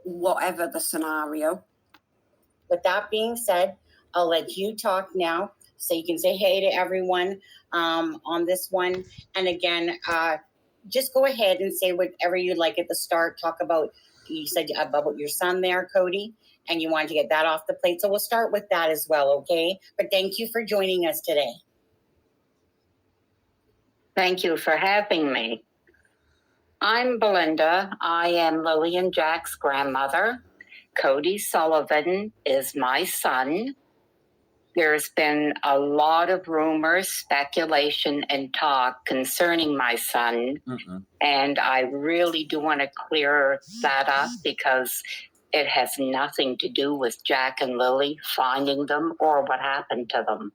whatever the scenario. With that being said, I'll let you talk now so you can say hey to everyone on this one. And again, just go ahead and say whatever you'd like at the start. Talk about, you said about your son there, Cody, and you wanted to get that off the plate. So we'll start with that as well, okay? But thank you for joining us today. Thank you for having me. I'm Belynda. I am Lilly and Jack's grandmother. Cody Sullivan is my son. There's been a lot of rumors, speculation, and talk concerning my son. And I really do want to clear that up because it has nothing to do with Jack and Lilly finding them or what happened to them.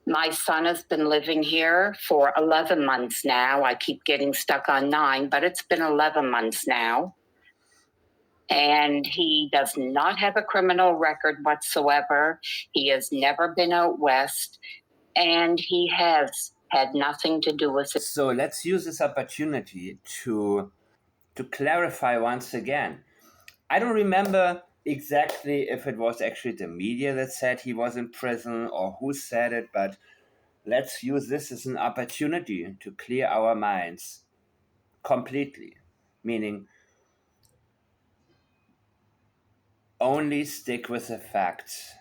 My son has been living here for 11 months now. I keep getting stuck on 9, but it's been 11 months now. And he does not have a criminal record whatsoever. He has never been out west, and he has had nothing to do with it. So let's use this opportunity to clarify once again. I don't remember exactly if it was actually the media that said he was in prison or who said it, but let's use this as an opportunity to clear our minds completely, meaning only stick with the facts.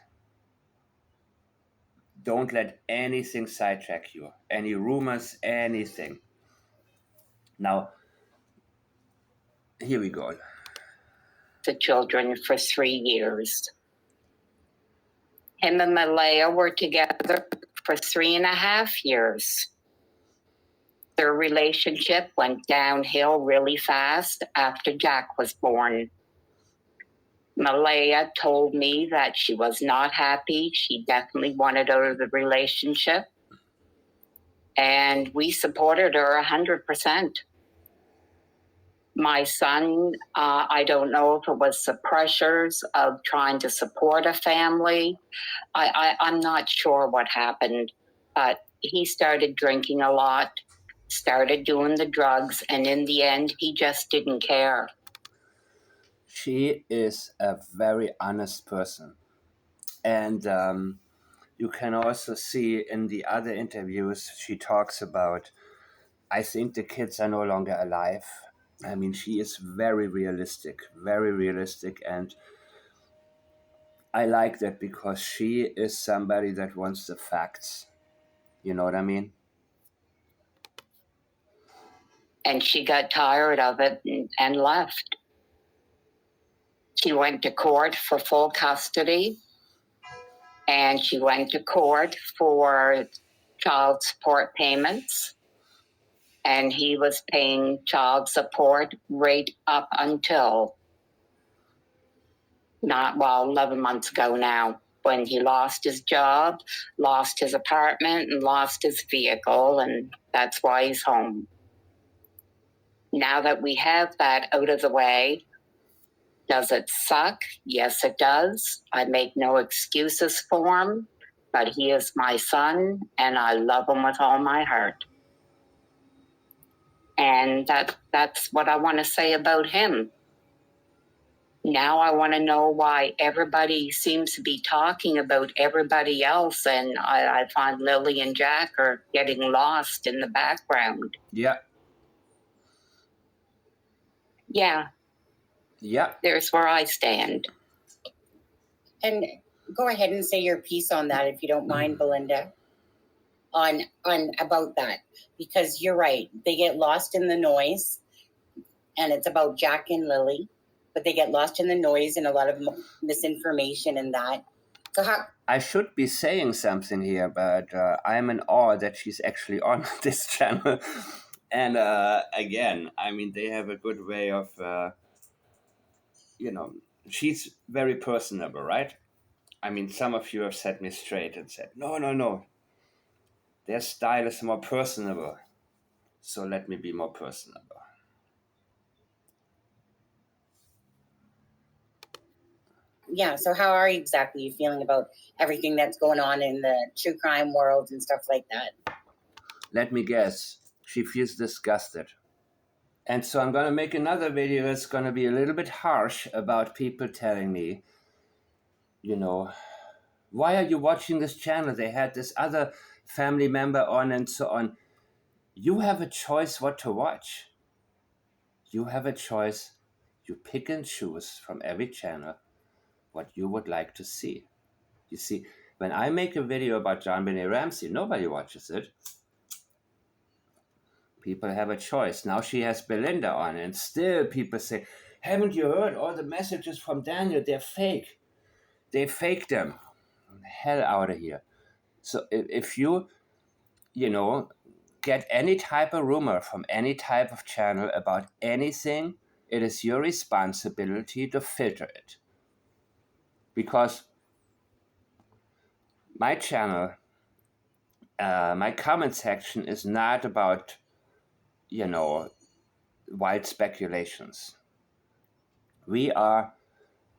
Don't let anything sidetrack you, any rumors, anything. Now, here we go. The children for 3 years. Him and Malehya were together for 3.5 years. Their relationship went downhill really fast after Jack was born. Malehya told me that she was not happy. She definitely wanted out of the relationship. And we supported her 100%. My son, I don't know if it was the pressures of trying to support a family. I'm not sure what happened, but he started drinking a lot, started doing the drugs, and in the end, he just didn't care. She is a very honest person. And you can also see in the other interviews, she talks about, I think the kids are no longer alive. I mean, she is very realistic, and I like that because she is somebody that wants the facts. You know what I mean? And she got tired of it and left. She went to court for full custody, and she went to court for child support payments. And he was paying child support right up until 11 months ago now, when he lost his job, lost his apartment, and lost his vehicle, and that's why he's home. Now that we have that out of the way, does it suck? Yes, it does. I make no excuses for him, but he is my son, and I love him with all my heart. And that's what I want to say about him. Now I want to know why everybody seems to be talking about everybody else, and I find Lilly and Jack are getting lost in the background. Yeah. Yeah. There's where I stand. And go ahead and say your piece on that, if you don't mind, Belynda, on about that, because you're right. They get lost in the noise, and it's about Jack and Lilly, but they get lost in the noise and a lot of misinformation and that. So I should be saying something here, but I'm in awe that she's actually on this channel. And again, I mean, they have a good way of, she's very personable, right? I mean, some of you have set me straight and said, no. Their style is more personable. So let me be more personable. Yeah, so how are you exactly feeling about everything that's going on in the true crime world and stuff like that? Let me guess. She feels disgusted. And so I'm going to make another video that's going to be a little bit harsh about people telling me, why are you watching this channel? They had this other family member on and so on. You have a choice what to watch. You have a choice. You pick and choose from every channel what you would like to see. You see, when I make a video about John Benet Ramsey, nobody watches it. People have a choice. Now she has Belynda on, and still people say, haven't you heard all the messages from Daniel? They're fake. They faked them. Hell out of here. So if you get any type of rumor from any type of channel about anything, it is your responsibility to filter it. Because my channel, my comment section is not about, wild speculations. We are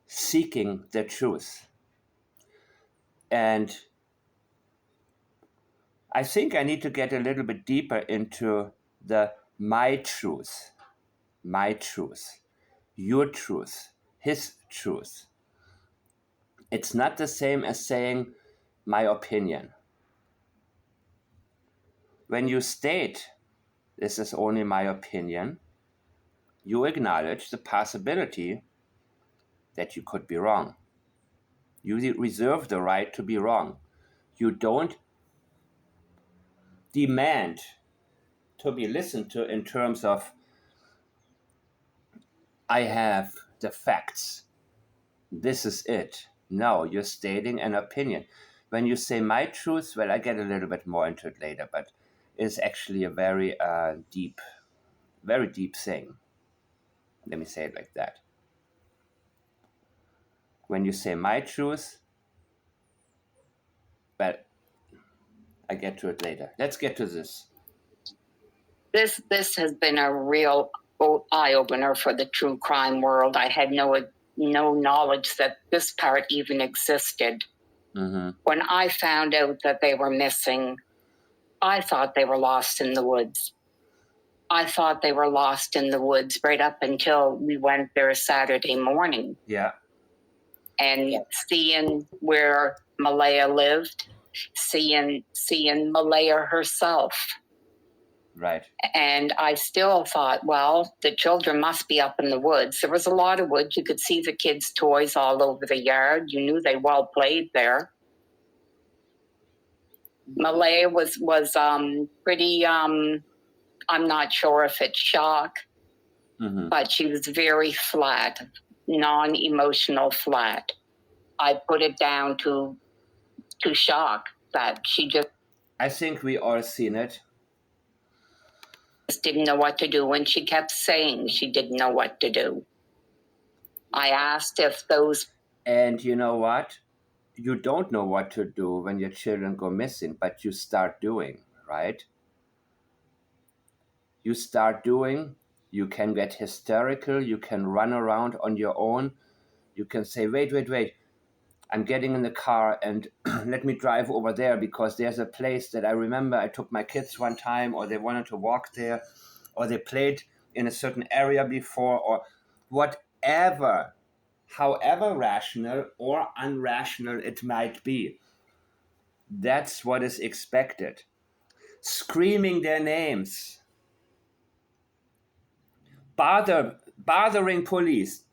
seeking the truth. And I think I need to get a little bit deeper into the my truth, your truth, his truth. It's not the same as saying my opinion. When you state this is only my opinion, you acknowledge the possibility that you could be wrong. You reserve the right to be wrong. You don't demand to be listened to in terms of, I have the facts. This is it. No, you're stating an opinion. When you say my truth, well, I get a little bit more into it later, but it's actually a very deep thing. Let me say it like that. When you say my truth, but I get to it later. Let's get to this. This has been a real eye-opener for the true crime world. I had no knowledge that this part even existed. Mm-hmm. When I found out that they were missing, I thought they were lost in the woods. I thought they were lost in the woods right up until we went there Saturday morning. Yeah. And seeing where Malehya lived, seeing Malehya herself. Right. And I still thought, well, the children must be up in the woods. There was a lot of woods. You could see the kids' toys all over the yard. You knew they well played there. Malehya was pretty, I'm not sure if it's shock, but she was very flat, non-emotional flat. I put it down to shock that she just... I think we all seen it. Didn't know what to do, and she kept saying she didn't know what to do. I asked if those... And you know what? You don't know what to do when your children go missing, but you start doing, right? You start doing, you can get hysterical, you can run around on your own, you can say, wait, I'm getting in the car and let me drive over there because there's a place that I remember I took my kids one time, or they wanted to walk there, or they played in a certain area before, or whatever, however rational or unrational it might be. That's what is expected. Screaming their names, bothering police.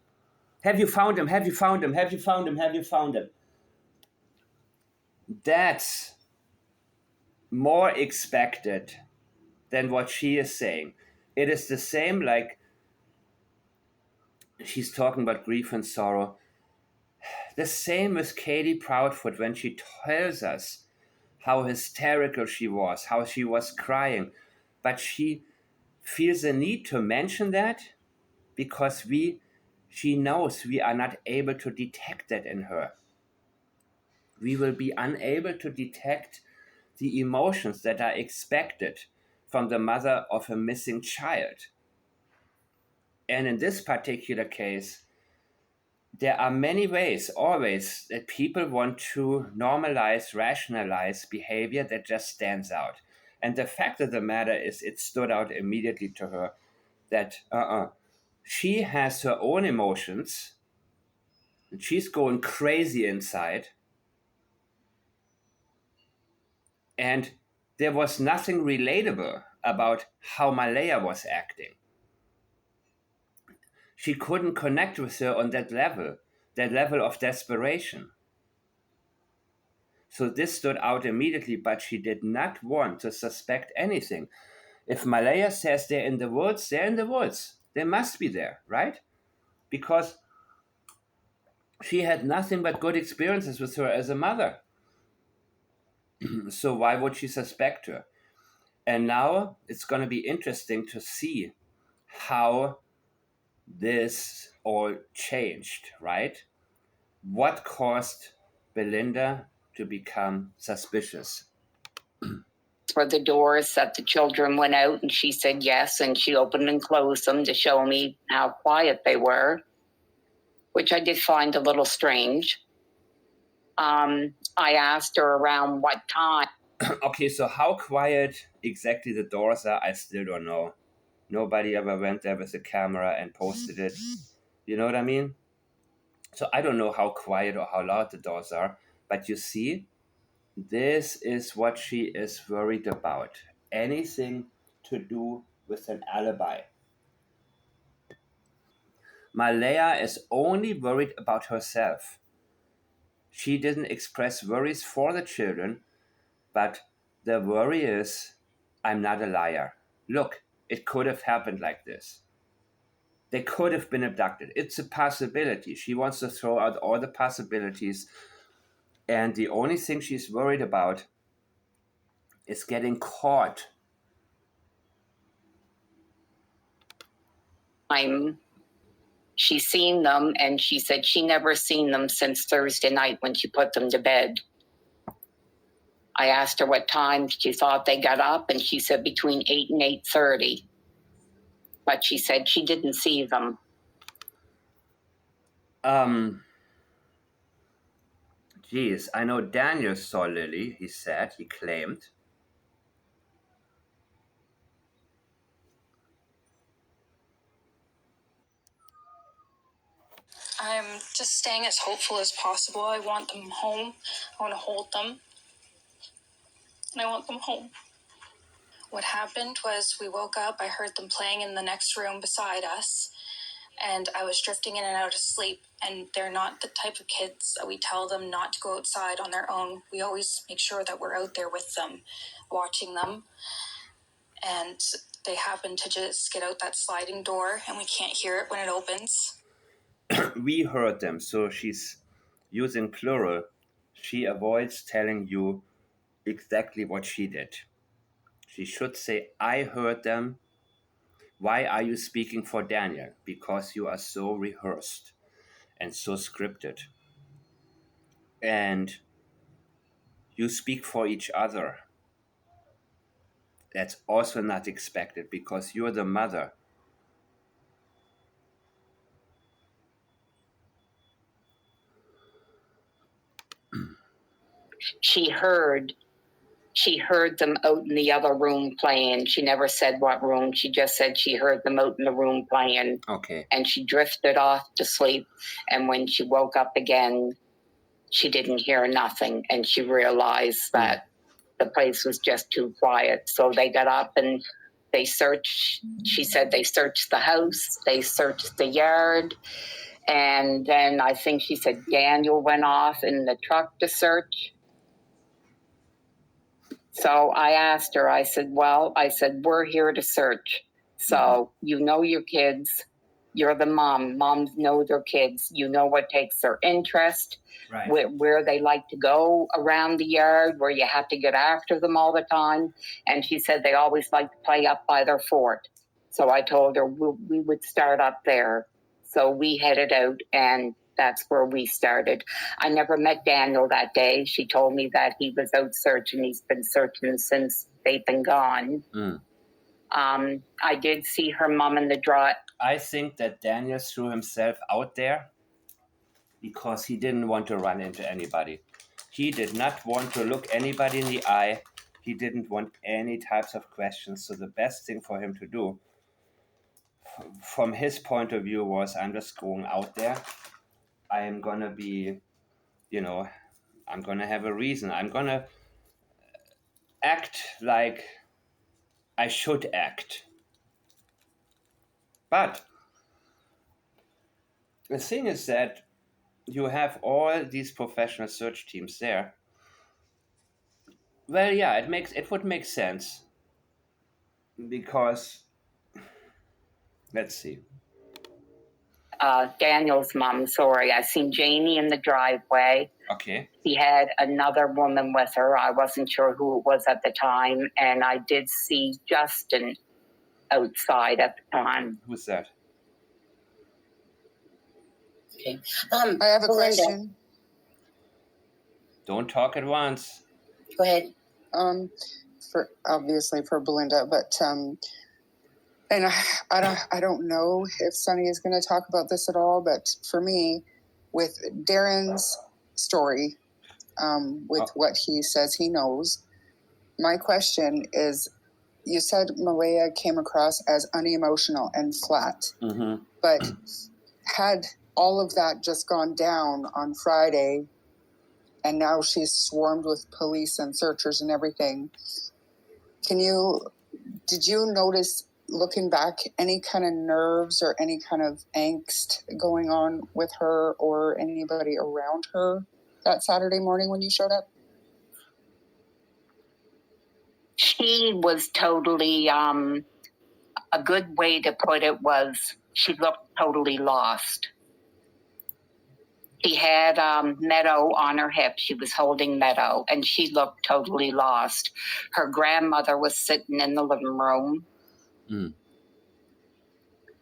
Have you found him? Have you found him? Have you found him? Have you found him? That's more expected than what she is saying. It is the same, like she's talking about grief and sorrow. The same with Katie Proudfoot when she tells us how hysterical she was, how she was crying. But she feels the need to mention that because she knows we are not able to detect that in her. We will be unable to detect the emotions that are expected from the mother of a missing child. And in this particular case, there are many ways, always, that people want to normalize, rationalize behavior that just stands out. And the fact of the matter is, it stood out immediately to her that she has her own emotions, and she's going crazy inside, and there was nothing relatable about how Malehya was acting. She couldn't connect with her on that level of desperation. So this stood out immediately, but she did not want to suspect anything. If Malehya says they're in the woods, they're in the woods. They must be there, right? Because she had nothing but good experiences with her as a mother. So why would she suspect her? And now it's going to be interesting to see how this all changed, right? What caused Belynda to become suspicious? For the doors that the children went out, and she said yes, and she opened and closed them to show me how quiet they were, which I did find a little strange. I asked her around what time. Okay, so how quiet exactly the doors are, I still don't know. Nobody ever went there with a camera and posted it. You know what I mean? So I don't know how quiet or how loud the doors are, but you see, this is what she is worried about. Anything to do with an alibi. Malehya is only worried about herself. She didn't express worries for the children, but the worry is, I'm not a liar. Look, it could have happened like this. They could have been abducted. It's a possibility. She wants to throw out all the possibilities, and the only thing she's worried about is getting caught. She's seen them, and she said she never seen them since Thursday night when she put them to bed. I asked her what time she thought they got up, and she said between 8 and 8:30. But she said she didn't see them. Geez, I know Daniel saw Lilly, he claimed. I'm just staying as hopeful as possible. I want them home. I want to hold them. And I want them home. What happened was we woke up. I heard them playing in the next room beside us. And I was drifting in and out of sleep. And they're not the type of kids that we tell them not to go outside on their own. We always make sure that we're out there with them, watching them. And they happen to just get out that sliding door, and we can't hear it when it opens. We heard them, so she's using plural. She avoids telling you exactly what she did. She should say, I heard them. Why are you speaking for Daniel? Because you are so rehearsed and so scripted. And you speak for each other. That's also not expected because you're the mother. She heard them out in the other room playing. She never said what room. She just said she heard them out in the room playing. Okay. And she drifted off to sleep. And when she woke up again, she didn't hear nothing. And she realized that the place was just too quiet. So they got up and they searched. She said they searched the house. They searched the yard. And then I think she said Daniel went off in the truck to search. So I asked her, I said, we're here to search. So you know your kids. You're the mom. Moms know their kids. You know what takes their interest, Right. where they like to go around the yard, where you have to get after them all the time. And she said they always like to play up by their fort. So I told her we would start up there. So we headed out, and that's where we started. I never met Daniel that day. She told me that he was out searching. He's been searching since they've been gone. I did see her mom in the drive. I think that Daniel threw himself out there because he didn't want to run into anybody. He did not want to look anybody in the eye. He didn't want any types of questions. So the best thing for him to do, from his point of view was, I'm just going out there. I am going to be, I'm going to have a reason. I'm going to act like I should act. But the thing is that you have all these professional search teams there. Well, yeah, it would make sense because, let's see. Daniel's mom, sorry, I seen Janie in the driveway. Okay. He had another woman with her. I wasn't sure who it was at the time. And I did see Justin outside at the time. Who's that? Okay. I have a Belynda, question. Don't talk at once. Go ahead. For obviously for Belynda, but and I don't know if Sunny is going to talk about this at all, but for me, with Darren's story, with what he says he knows, my question is, you said Malehya came across as unemotional and flat, but had all of that just gone down on Friday, and now she's swarmed with police and searchers and everything, did you notice, looking back, any kind of nerves or any kind of angst going on with her or anybody around her that Saturday morning when you showed up? She was totally, a good way to put it was she looked totally lost. She had Meadow on her hip. She was holding Meadow, and she looked totally lost. Her grandmother was sitting in the living room.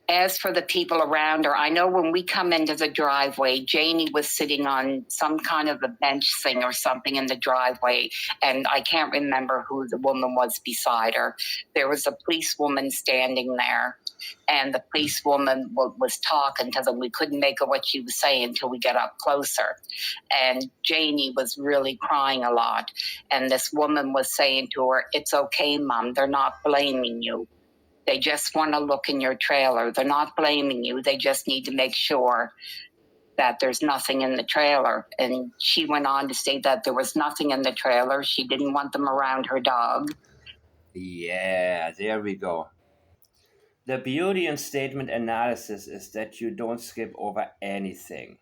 As for the people around her, I know when we come into the driveway, Janie was sitting on some kind of a bench thing or something in the driveway, and I can't remember who the woman was beside her. There was a policewoman standing there, and the policewoman was talking to them. We couldn't make out what she was saying until we got up closer. And Janie was really crying a lot, and this woman was saying to her, "It's okay, Mom, they're not blaming you. They just want to look in your trailer. They're not blaming you. They just need to make sure that there's nothing in the trailer." And she went on to say that there was nothing in the trailer. She didn't want them around her dog. Yeah, there we go. The beauty in statement analysis is that you don't skip over anything.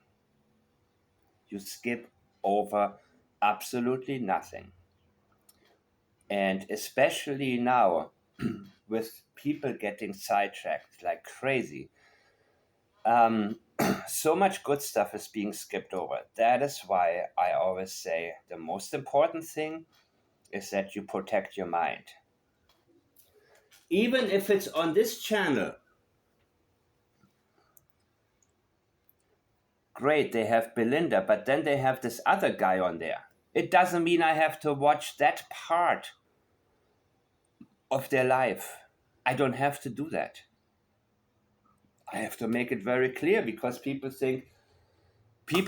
You skip over absolutely nothing. And especially now, with people getting sidetracked like crazy, so much good stuff is being skipped over. That is why I always say the most important thing is that you protect your mind. Even if it's on this channel, great, they have Belynda, but then they have this other guy on there. It doesn't mean I have to watch that part of their life. I don't have to do that. I have to make it very clear, because people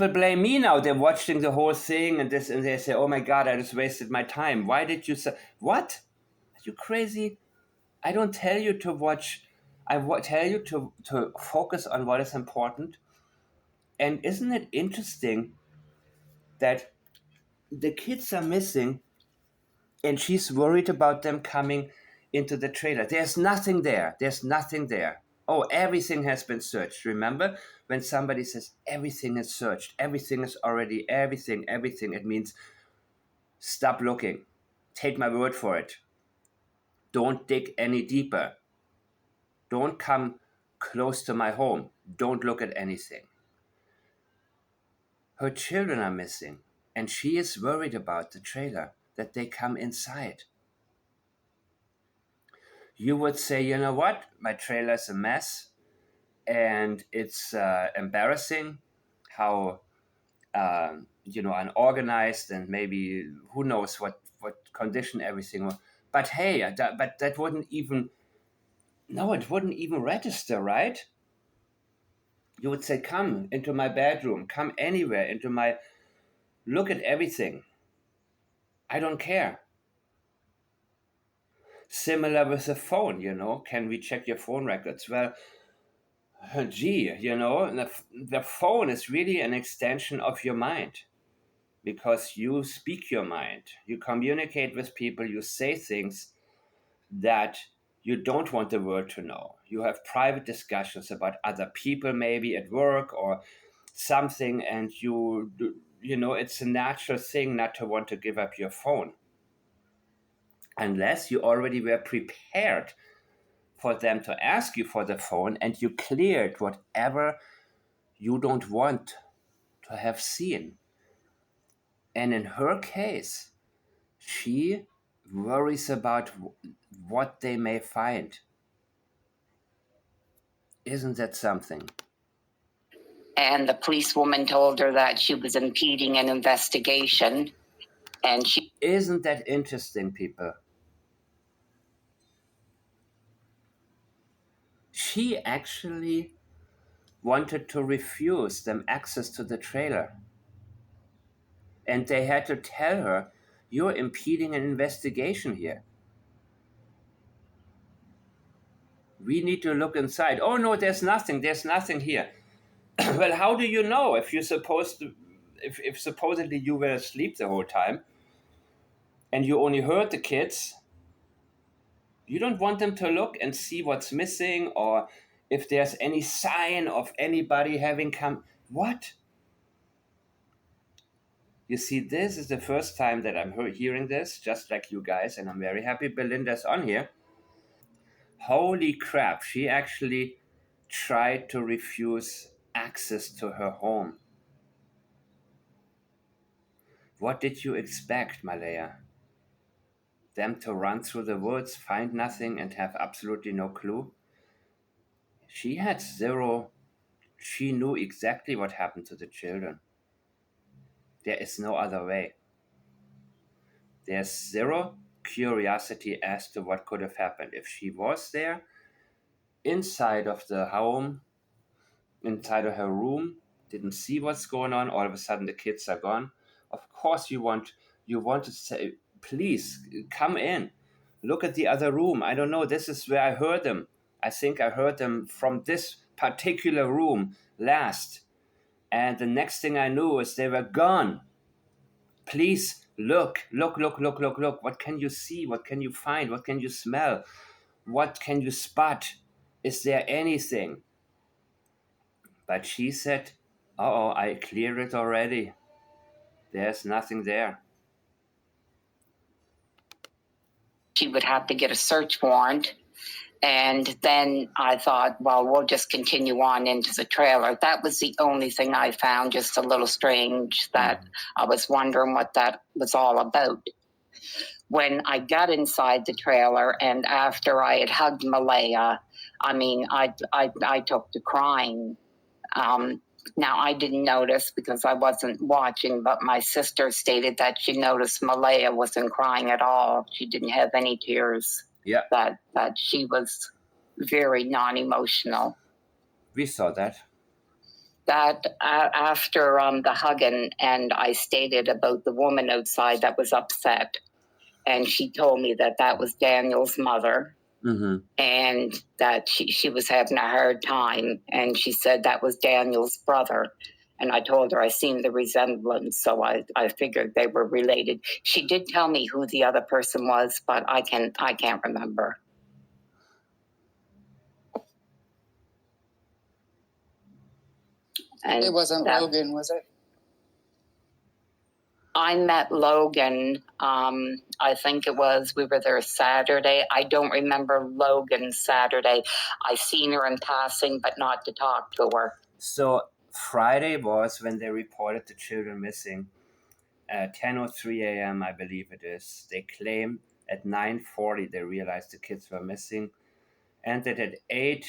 blame me now. They're watching the whole thing and they say, "Oh my God, I just wasted my time. Why did you say what? Are you crazy? I don't tell you to watch. Tell you to focus on what is important." And isn't it interesting that the kids are missing and she's worried about them coming into the trailer? There's nothing there. There's nothing there. Oh, everything has been searched. Remember when somebody says everything is searched, everything is already, everything, it means stop looking. Take my word for it. Don't dig any deeper. Don't come close to my home. Don't look at anything. Her children are missing, and she is worried about the trailer, that they come inside. You would say, you know what? My trailer's a mess, and it's embarrassing how unorganized, and maybe who knows what condition everything was. But hey, that wouldn't even, no, it wouldn't even register, right? You would say, come into my bedroom, come anywhere, look at everything. I don't care. Similar with the phone, can we check your phone records? Well, gee, the phone is really an extension of your mind, because you speak your mind, you communicate with people, you say things that you don't want the world to know. You have private discussions about other people, maybe at work or something, and it's a natural thing not to want to give up your phone unless you already were prepared for them to ask you for the phone and you cleared whatever you don't want to have seen. And in her case, she worries about what they may find. Isn't that something? And the policewoman told her that she was impeding an investigation. And she Isn't that interesting, people? She actually wanted to refuse them access to the trailer. And they had to tell her, you're impeding an investigation here. We need to look inside. Oh no, there's nothing here. Well, how do you know if you're supposed to, if supposedly you were asleep the whole time and you only heard the kids? You don't want them to look and see what's missing or if there's any sign of anybody having come. What? You see, this is the first time that I'm hearing this, just like you guys, and I'm very happy Belynda's on here. Holy crap, she actually tried to refuse access to her home. What did you expect, Malehya? Them to run through the woods, find nothing, and have absolutely no clue? She had zero. She knew exactly what happened to the children. There is no other way. There's zero curiosity as to what could have happened. If she was there, inside of the home, inside of her room, didn't see what's going on, all of a sudden the kids are gone. Of course you want to say, please come in. Look at the other room. I don't know, this is where I heard them. I think I heard them from this particular room last. And the next thing I knew is they were gone. Please look. What can you see? What can you find? What can you smell? What can you spot? Is there anything? But she said, I cleared it already. There's nothing there. she would have to get a search warrant. And then I thought, well, we'll just continue on into the trailer. That was the only thing I found just a little strange, that I was wondering what that was all about. When I got inside the trailer and after I had hugged Malehya, I mean, I took to crying. Now, I didn't notice because I wasn't watching, but my sister stated that she noticed Malehya wasn't crying at all. She didn't have any tears. Yeah. That she was very non-emotional. We saw that. That after the hugging, and I stated about the woman outside that was upset, and she told me that that was Daniel's mother. Mm-hmm. And that she was having a hard time, and she said that was Daniel's brother. And I told her I seen the resemblance, so I figured they were related. She did tell me who the other person was, but I can't remember. And it wasn't Logan, was it? I met Logan, I think we were there Saturday. I don't remember Logan Saturday. I seen her in passing, but not to talk to her. So Friday was when they reported the children missing. 10:03 a.m., I believe it is. They claim at 9:40 they realized the kids were missing. And that at 8,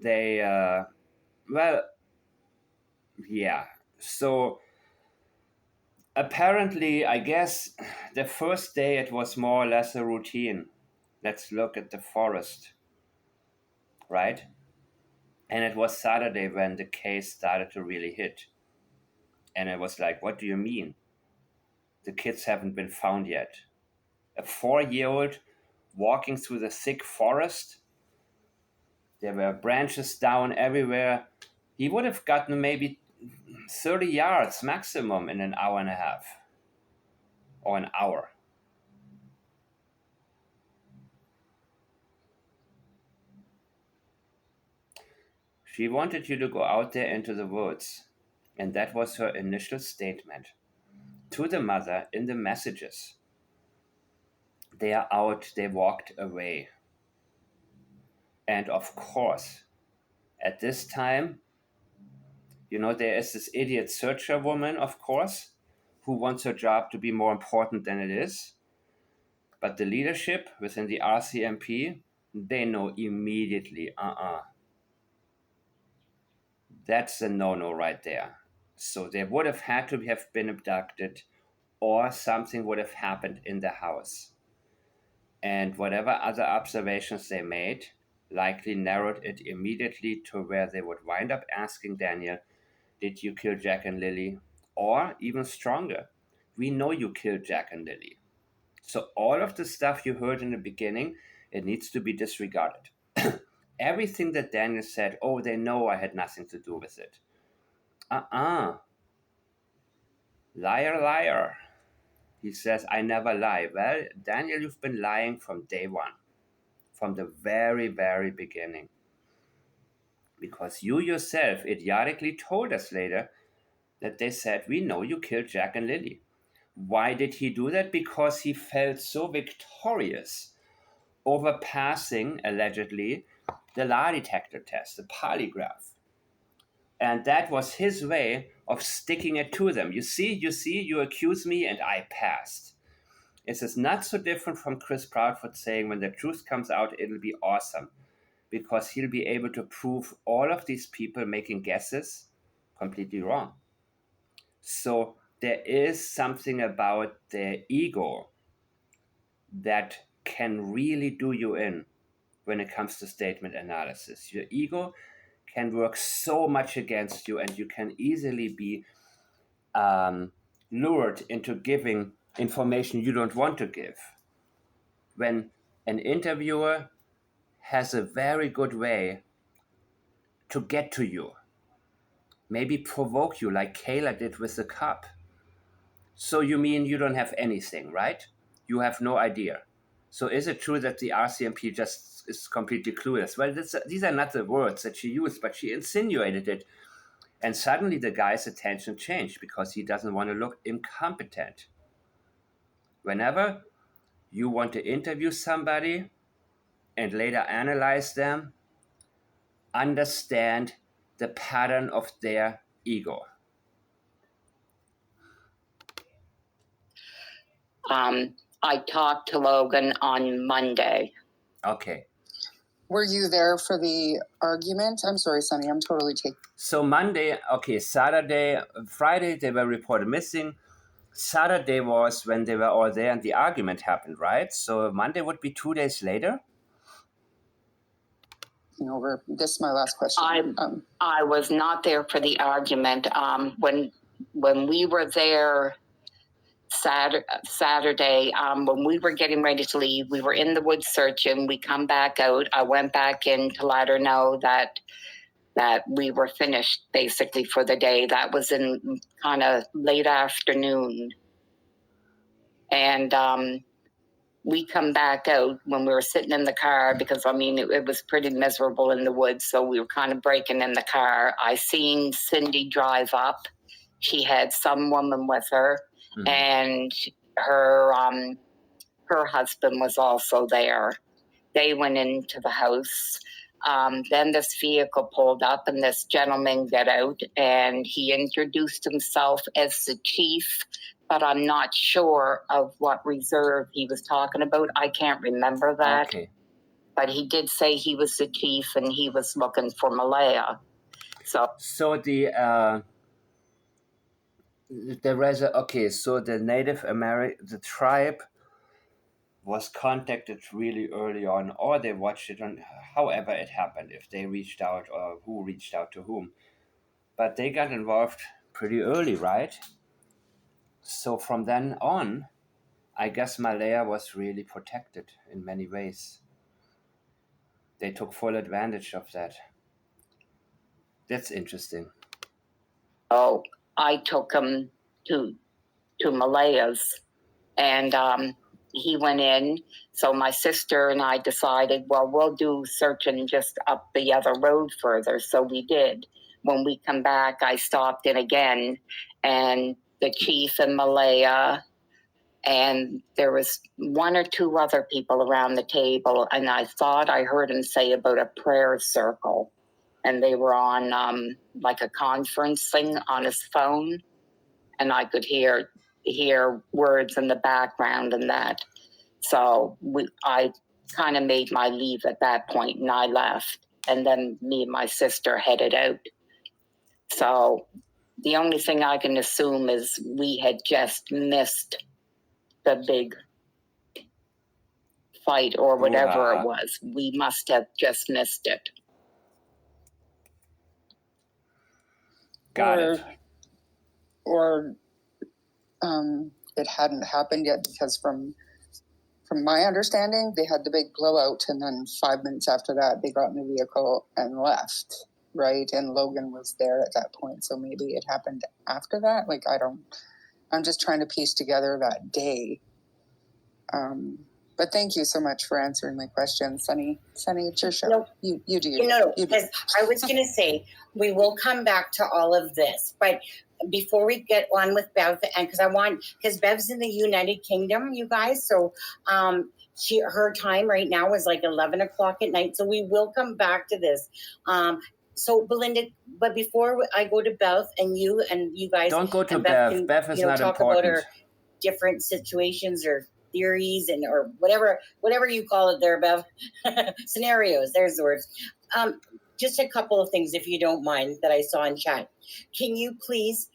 they, So apparently, I guess the first day it was more or less a routine. Let's look at the forest, right? And it was Saturday when the case started to really hit. And it was like, what do you mean? The kids haven't been found yet. A 4-year-old walking through the thick forest? There were branches down everywhere. He would have gotten maybe 30 yards maximum in an hour and a half or an hour. She wanted you to go out there into the woods, and that was her initial statement to the mother in the messages. They are out, they walked away. And of course, at this time, there is this idiot searcher woman, of course, who wants her job to be more important than it is. But the leadership within the RCMP, they know immediately, that's a no-no right there. So they would have had to have been abducted, or something would have happened in the house. And whatever other observations they made likely narrowed it immediately to where they would wind up asking Daniel, did you kill Jack and Lily? Or even stronger, we know you killed Jack and Lily. So all of the stuff you heard in the beginning, it needs to be disregarded. Everything that Daniel said, oh, they know I had nothing to do with it. Liar, liar. He says, I never lie. Well, Daniel, you've been lying from day one, from the very, very beginning. Because you yourself idiotically told us later that they said, we know you killed Jack and Lily. Why did he do that? Because he felt so victorious over passing, allegedly, the lie detector test, the polygraph. And that was his way of sticking it to them. You see, you accuse me and I passed. This is not so different from Chris Proudfoot saying when the truth comes out, it'll be awesome. Because he'll be able to prove all of these people making guesses completely wrong. So there is something about their ego that can really do you in when it comes to statement analysis. Your ego can work so much against you, and you can easily be lured into giving information you don't want to give. When an interviewer has a very good way to get to you, maybe provoke you like Kayla did with the cup. So you mean you don't have anything, right? You have no idea. So is it true that the RCMP just is completely clueless? Well, these are not the words that she used, but she insinuated it. And suddenly the guy's attention changed because he doesn't want to look incompetent. Whenever you want to interview somebody and later analyze them, understand the pattern of their ego. I talked to Logan on Monday. Okay. Were you there for the argument? I'm sorry, Sonny, I'm totally taking. So Monday, okay, Saturday, Friday, they were reported missing. Saturday was when they were all there and the argument happened, right? So Monday would be 2 days later? Over. This is my last question. I was not there for the argument. When we were there Saturday, when we were getting ready to leave, we were in the woods searching. We come back out. I went back in to let her know that we were finished basically for the day. That was in kind of late afternoon. And we come back out when we were sitting in the car because, it was pretty miserable in the woods. So we were kind of breaking in the car. I seen Cindy drive up. She had some woman with her, and her husband was also there. They went into the house. Then this vehicle pulled up and this gentleman got out and he introduced himself as the chief, but I'm not sure of what reserve he was talking about. I can't remember that. Okay. But he did say he was the chief and he was looking for Malehya. So the Native American, the tribe was contacted really early on, or they watched it on however it happened, if they reached out or who reached out to whom. But they got involved pretty early, right? So from then on, I guess Malehya was really protected in many ways. they took full advantage of that. That's interesting. So I took him to Malehya's, and he went in. So my sister and I decided, well, we'll do searching just up the other road further. So we did. When we come back, I stopped in again, and the chief and Malehya, and there was one or two other people around the table, and I thought I heard him say about a prayer circle, and they were on like a conference thing on his phone, and I could hear words in the background and that. So I kind of made my leave at that point, and I left, and then me and my sister headed out. So the only thing I can assume is we had just missed the big fight or whatever it was. We must have just missed it. Got it. Or it hadn't happened yet, because from my understanding, they had the big blowout, and then 5 minutes after that, they got in the vehicle and left, right? And Logan was there at that point, so maybe it happened after that. Like, I'm just trying to piece together that day. But thank you so much for answering my question, Sunny. Sunny, it's your show. No, you do. Because I was going to say, we will come back to all of this, but before we get on with Bev, and because Bev's in the United Kingdom, you guys, so her time right now is like 11 o'clock at night, so we will come back to this. So Belynda, but before I go to Bev and you guys, don't go to Bev. Bev. Bev is not talk important. about her different situations or theories or whatever you call it there, Bev. Scenarios, there's the words. Just a couple of things, if you don't mind, that I saw in chat. Can you please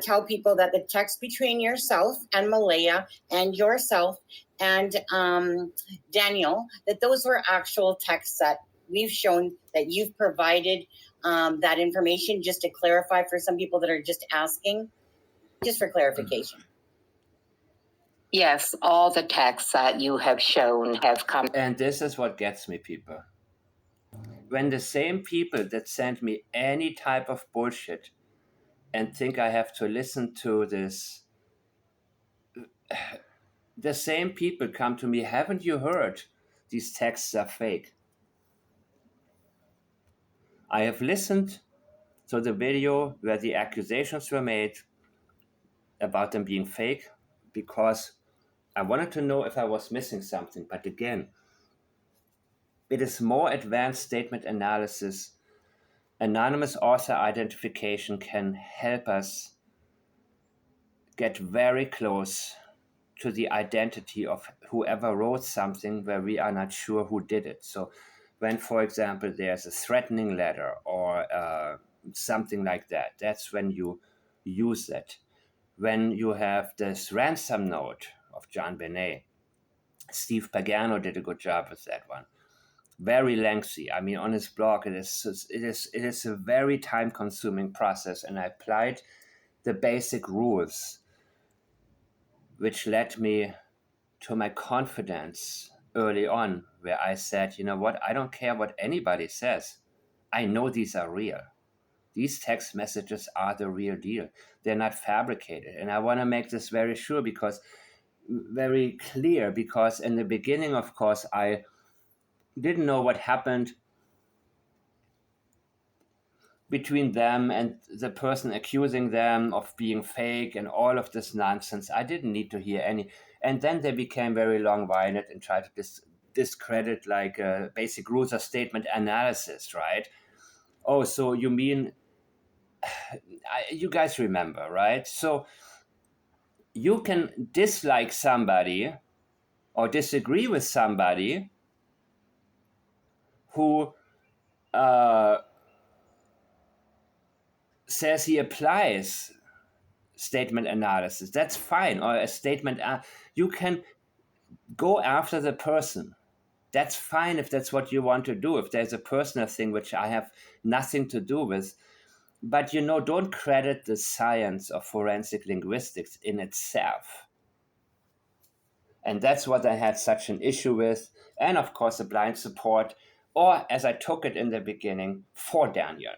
tell people that the text between yourself and Malehya and yourself and Daniel, that those were actual texts that we've shown, that you've provided that information, just to clarify for some people that are just asking, just for clarification. Yes, all the texts that you have shown have come. And this is what gets me, people. When the same people that send me any type of bullshit and think I have to listen to this, the same people come to me, haven't you heard? These texts are fake. I have listened to the video where the accusations were made about them being fake because I wanted to know if I was missing something. But again, it is more advanced statement analysis. Anonymous author identification can help us get very close to the identity of whoever wrote something where we are not sure who did it. So when, for example, there's a threatening letter or something like that, that's when you use it. When you have this ransom note of John Benet, Steve Pagano did a good job with that one. Very lengthy. I mean, on his blog, it is a very time-consuming process, and I applied the basic rules, which led me to my confidence early on, where I said, you know what, I don't care what anybody says. I know these are real. These text messages are the real deal. They're not fabricated. And I want to make this very clear, because in the beginning, of course, I didn't know what happened between them and the person accusing them of being fake and all of this nonsense. I didn't need to hear any. And then they became very long-winded and tried to discredit like basic rules of statement analysis, right? Oh, so you mean, you guys remember, right? So you can dislike somebody or disagree with somebody who says he applies statement analysis. That's fine. Or a statement, you can go after the person. That's fine if that's what you want to do. If there's a personal thing which I have nothing to do with. But, don't credit the science of forensic linguistics in itself. And that's what I had such an issue with. And of course, the blind support or as I took it in the beginning, for Daniel,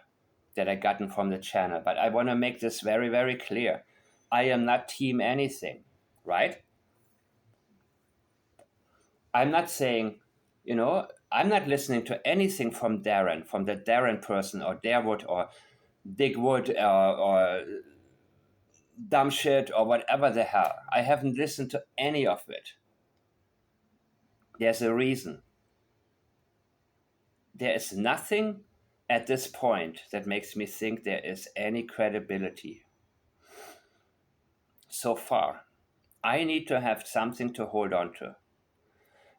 that I gotten from the channel. But I want to make this very, very clear. I am not team anything, right? I'm not saying, I'm not listening to anything from Darren, from the Darren person or Darewood or Digwood or dumb shit or whatever the hell. I haven't listened to any of it. There's a reason. There is nothing at this point that makes me think there is any credibility. So far, I need to have something to hold on to.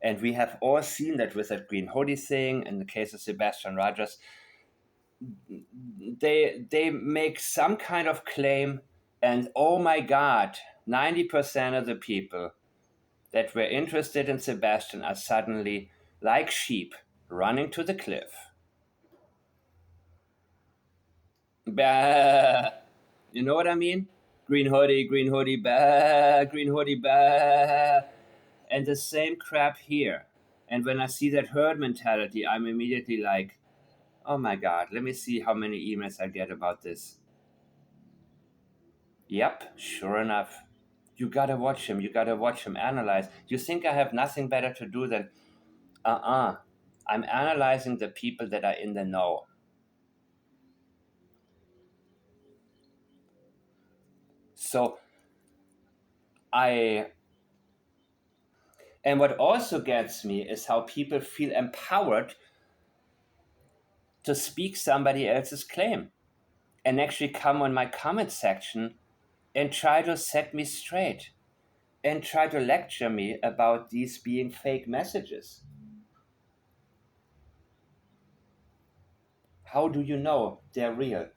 And we have all seen that with that green hoodie thing. In the case of Sebastian Rogers, they make some kind of claim, and oh my God, 90% of the people that were interested in Sebastian are suddenly, like sheep, running to the cliff. Bah. You know what I mean? Green hoodie, bah, green hoodie, bah. And the same crap here. And when I see that herd mentality, I'm immediately like, oh my God, let me see how many emails I get about this. Yep, sure enough. You gotta watch him, analyze. You think I have nothing better to do than, I'm analyzing the people that are in the know. So and what also gets me is how people feel empowered to speak somebody else's claim and actually come on my comment section and try to set me straight and try to lecture me about these being fake messages. How do you know they're real?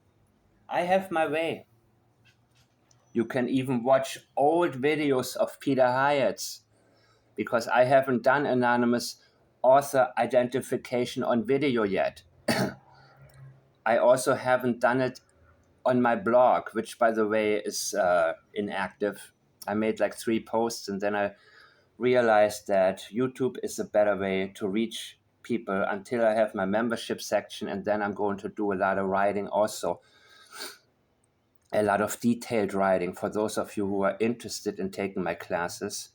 I have my way. You can even watch old videos of Peter Hyatt's, because I haven't done anonymous author identification on video yet. I also haven't done it on my blog, which, by the way, is inactive. I made like 3 posts, and then I realized that YouTube is a better way to reach people until I have my membership section, and then I'm going to do a lot of writing also. A lot of detailed writing for those of you who are interested in taking my classes.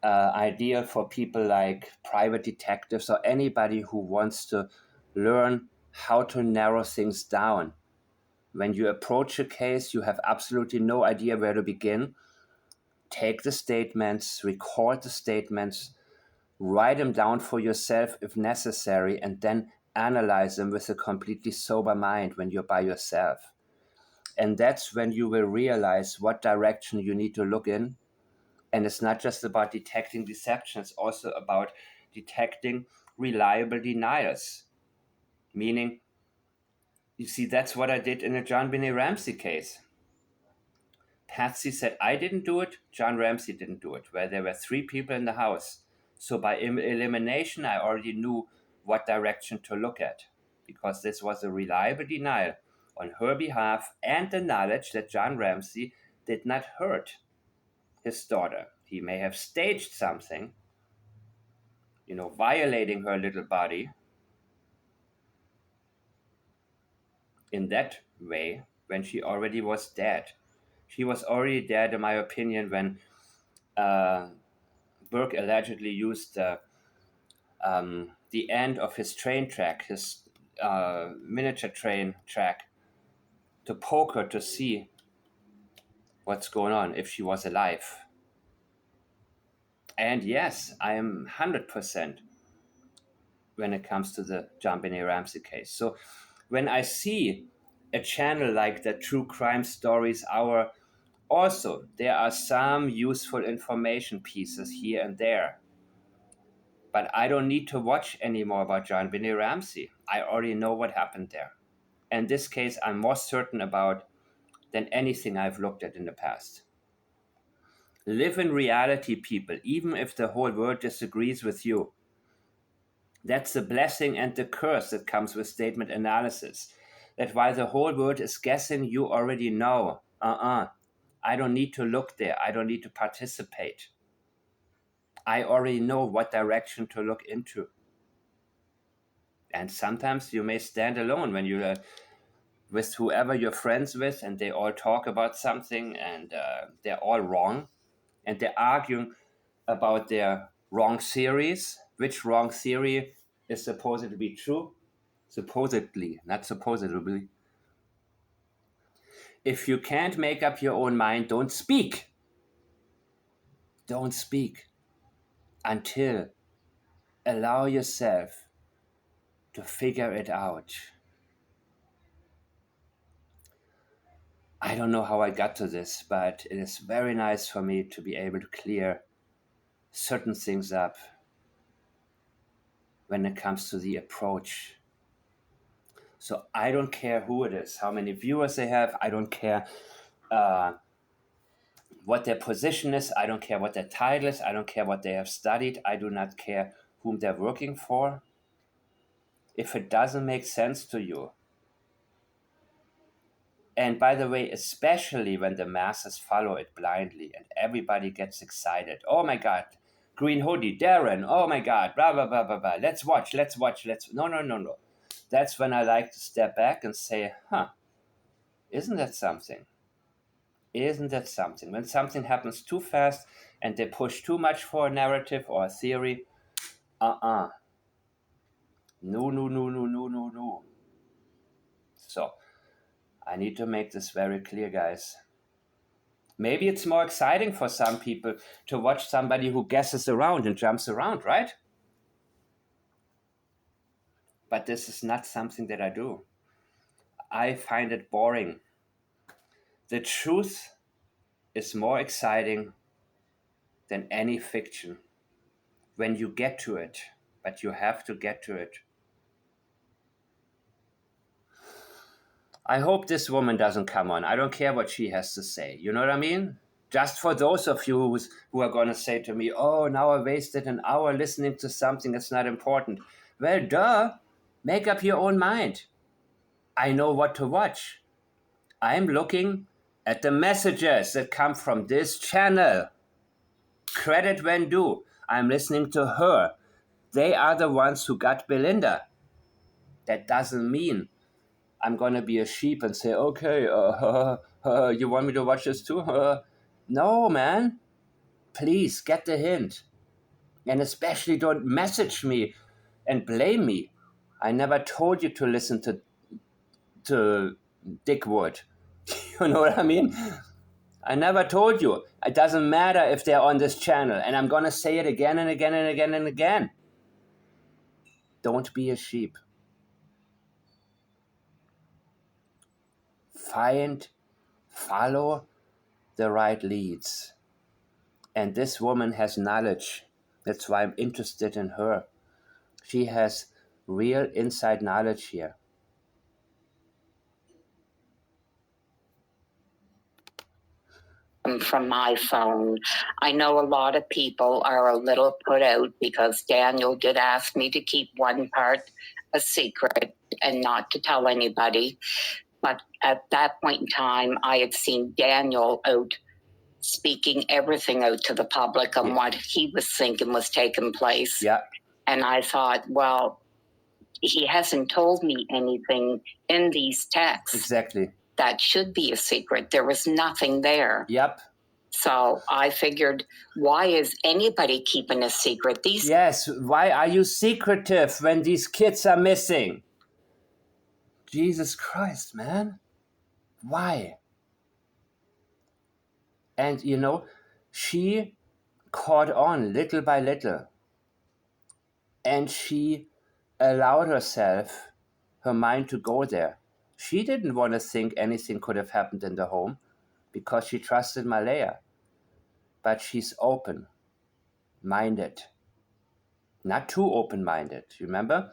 Ideal for people like private detectives or anybody who wants to learn how to narrow things down. When you approach a case, you have absolutely no idea where to begin. Take the statements, record the statements, write them down for yourself if necessary, and then analyze them with a completely sober mind when you're by yourself. And that's when you will realize what direction you need to look in. And it's not just about detecting deception, it's also about detecting reliable denials. Meaning, you see, that's what I did in the John Benet Ramsey case. Patsy said, I didn't do it, John Ramsey didn't do it, where there were 3 people in the house. So by elimination, I already knew what direction to look at, because this was a reliable denial on her behalf and the knowledge that John Ramsey did not hurt his daughter. He may have staged something, violating her little body in that way when she already was dead. She was already dead, in my opinion, when Burke allegedly used the end of his train track, his miniature train track, to poke her to see what's going on, if she was alive. And yes, I am 100% when it comes to the John Benet Ramsey case. So when I see a channel like the True Crime Stories Hour, also there are some useful information pieces here and there. But I don't need to watch anymore about John Benet Ramsey. I already know what happened there. And this case I'm more certain about than anything I've looked at in the past. Live in reality, people, even if the whole world disagrees with you. That's the blessing and the curse that comes with statement analysis. That while the whole world is guessing, you already know. I don't need to look there. I don't need to participate. I already know what direction to look into. And sometimes you may stand alone when you're with whoever you're friends with, and they all talk about something, and they're all wrong, and they're arguing about their wrong theories. Which wrong theory is supposed to be true? Supposedly, not supposedly. If you can't make up your own mind, don't speak. Don't speak until allow yourself to figure it out. I don't know how I got to this, but it is very nice for me to be able to clear certain things up when it comes to the approach. So I don't care who it is, how many viewers they have. I don't care what their position is. I don't care what their title is. I don't care what they have studied. I do not care whom they're working for. If it doesn't make sense to you, and by the way, especially when the masses follow it blindly and everybody gets excited. Oh my God, green hoodie, Darren. Oh my God, blah, blah, blah, blah, blah. Let's watch. No. That's when I like to step back and say, isn't that something? Isn't that something? When something happens too fast and they push too much for a narrative or a theory, No. So I need to make this very clear, guys. Maybe it's more exciting for some people to watch somebody who guesses around and jumps around, right? But this is not something that I do. I find it boring. The truth is more exciting than any fiction when you get to it, but you have to get to it. I hope this woman doesn't come on. I don't care what she has to say. You know what I mean? Just for those of you who are going to say to me, oh, now I wasted an hour listening to something that's not important. Well, duh. Make up your own mind. I know what to watch. I'm looking at the messages that come from this channel. Credit when due. I'm listening to her. They are the ones who got Belynda. That doesn't mean I'm going to be a sheep and say, okay, you want me to watch this too? No, man. Please get the hint. And especially don't message me and blame me. I never told you to listen to Dickwood. You know what I mean? I never told you. It doesn't matter if they're on this channel. And I'm going to say it again and again and again and again. Don't be a sheep. Follow the right leads. And this woman has knowledge. That's why I'm interested in her. She has real inside knowledge here. From my phone. I know a lot of people are a little put out because Daniel did ask me to keep one part a secret and not to tell anybody. But at that point in time, I had seen Daniel out speaking everything out to the public on what he was thinking was taking place. Yeah. And I thought, well, he hasn't told me anything in these texts. Exactly. That should be a secret. There was nothing there. Yep. So I figured, why is anybody keeping a secret? Yes, why are you secretive when these kids are missing? Jesus Christ, man. Why? And you know, she caught on little by little. And she allowed herself, her mind to go there. She didn't want to think anything could have happened in the home because she trusted Malehya. But she's open-minded. Not too open-minded, remember?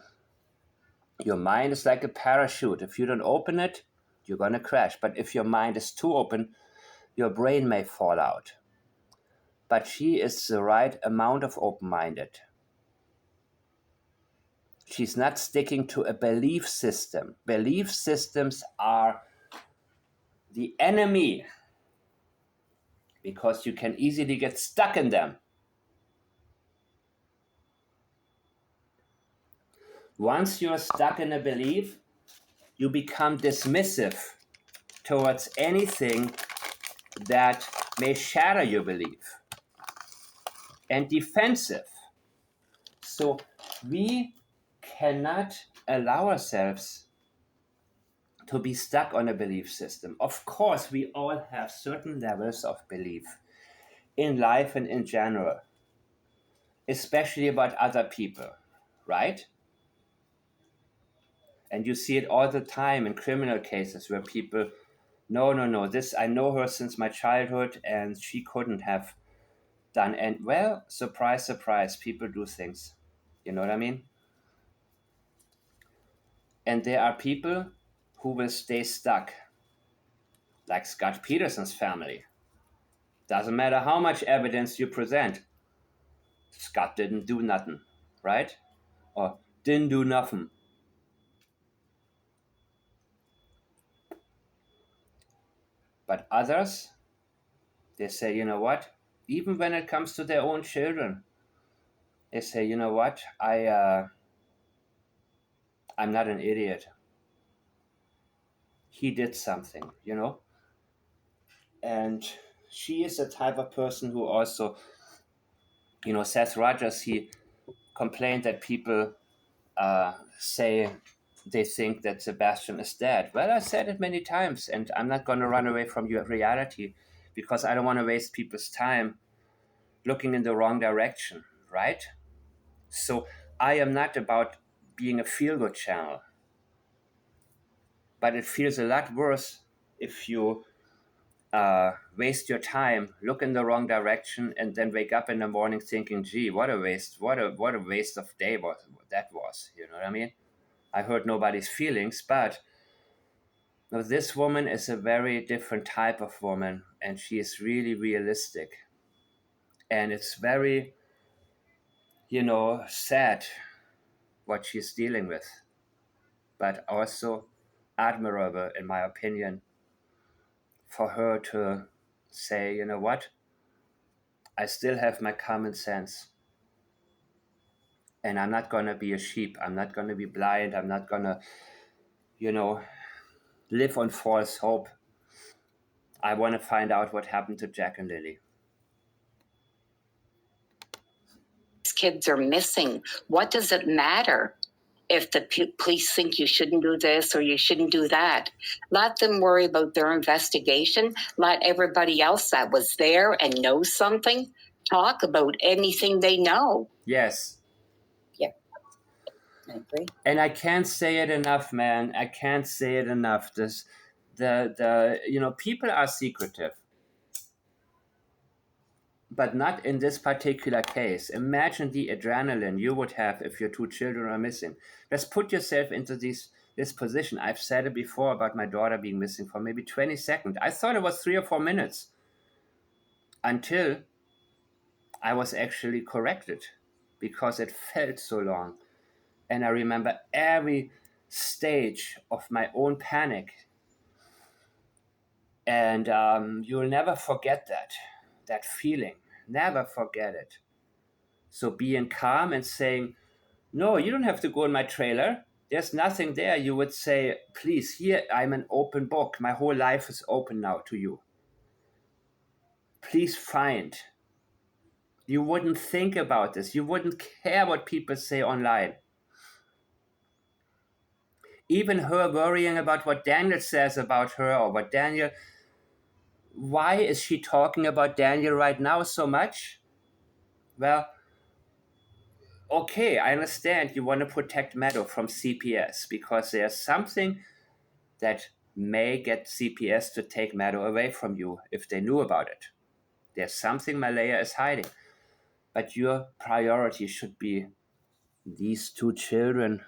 Your mind is like a parachute. If you don't open it, you're going to crash. But if your mind is too open, your brain may fall out. But she is the right amount of open-minded. She's not sticking to a belief system. Belief systems are the enemy because you can easily get stuck in them. Once you're stuck in a belief, you become dismissive towards anything that may shatter your belief, and defensive. So we cannot allow ourselves to be stuck on a belief system. Of course, we all have certain levels of belief in life and in general, especially about other people, right? And you see it all the time in criminal cases where people, no, this, I know her since my childhood and she couldn't have done. And well, surprise, surprise, people do things. You know what I mean? And there are people who will stay stuck, like Scott Peterson's family. Doesn't matter how much evidence you present. Scott didn't do nothing, right? Or didn't do nothing. But others, they say, you know what? Even when it comes to their own children, they say, you know what? I'm not an idiot. He did something, you know? And she is the type of person who also, you know, Seth Rogers, he complained that people say they think that Sebastian is dead. Well, I said it many times, and I'm not going to run away from your reality because I don't want to waste people's time looking in the wrong direction, right? So I am not about being a feel-good channel, but it feels a lot worse if you waste your time, look in the wrong direction, and then wake up in the morning thinking, gee, what a waste, what a waste of day that was, you know what I mean? I hurt nobody's feelings, but this woman is a very different type of woman, and she is really realistic. And it's very, you know, sad what she's dealing with, but also admirable, in my opinion, for her to say, you know what, I still have my common sense. And I'm not going to be a sheep. I'm not going to be blind. I'm not going to, you know, live on false hope. I want to find out what happened to Jack and Lily. Kids are missing. What does it matter if the police think you shouldn't do this or you shouldn't do that? Let them worry about their investigation. Let everybody else that was there and knows something talk about anything they know. Yes. Yeah, I agree. And I can't say it enough, man. I can't say it enough. The you know, people are secretive. But not in this particular case. Imagine the adrenaline you would have if your two children are missing. Just put yourself into this position. I've said it before about my daughter being missing for maybe 20 seconds. I thought it was 3 or 4 minutes until I was actually corrected because it felt so long. And I remember every stage of my own panic. And you'll never forget that feeling. Never forget it. So being calm and saying, no, you don't have to go in my trailer. There's nothing there. You would say, please, here, I'm an open book. My whole life is open now to you. Please find. You wouldn't think about this. You wouldn't care what people say online. Even her worrying about what Daniel says about her or what Daniel... Why is she talking about Daniel right now so much? Well, okay, I understand you want to protect Meadow from CPS because there's something that may get CPS to take Meadow away from you if they knew about it. There's something Malehya is hiding. But your priority should be these two children.